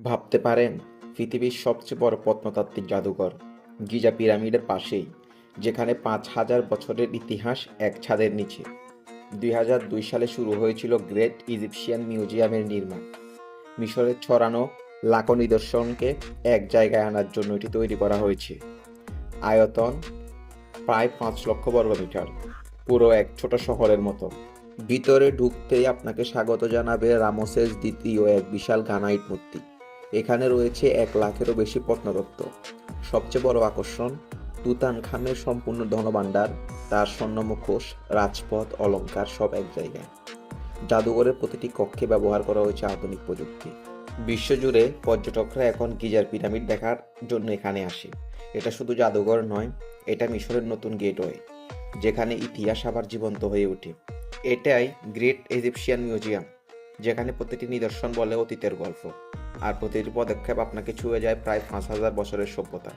ভাবতে পারেন পৃথিবীর সবচেয়ে বড় প্রত্নতাত্ত্বিক জাদুঘর গিজা পিরামিডের পাশেই, যেখানে ৫,০০০ বছরের ইতিহাস এক ছাদের নিচে। ২০০২ সালে শুরু হয়েছিল গ্রেট ইজিপশিয়ান মিউজিয়ামের নির্মাণ। মিশরের ছড়ানো লাখো নিদর্শনকে এক জায়গায় আনার জন্য এটি তৈরি করা হয়েছে। আয়তন প্রায় ৫ লক্ষ বর্গমিটার, পুরো এক ছোট শহরের মতো। ভিতরে ঢুকতেই আপনাকে স্বাগত জানাবে রামসেস দ্বিতীয় এক বিশাল গ্রানাইট মূর্তি। এখানে রয়েছে ১,০০,০০০-এরও বেশি প্রত্নতত্ত্ব। সবচেয়ে বড় আকর্ষণ তুতানখামের সম্পূর্ণ ধনভাণ্ডার, তার স্বর্ণ মুখোশ, রাজপথ, অলংকার সব এক জায়গায়। জাদুঘরের প্রতিটি কক্ষে ব্যবহার করা হয়েছে আধুনিক প্রযুক্তি। বিশ্বজুড়ে পর্যটকরা এখন গিজার পিরামিড দেখার জন্য এখানে আসে। এটা শুধু জাদুঘর নয়, এটা মিশরের নতুন গেটওয়ে, যেখানে ইতিহাস আবার জীবন্ত হয়ে ওঠে। এটাই গ্রেট ইজিপশিয়ান মিউজিয়াম, যেখানে প্রতিটি নিদর্শন বলে অতীতের গল্প, আর প্রতিটি পদক্ষেপ আপনাকে ছুঁয়ে যায় প্রায় ৫,০০০ বছরের সভ্যতা।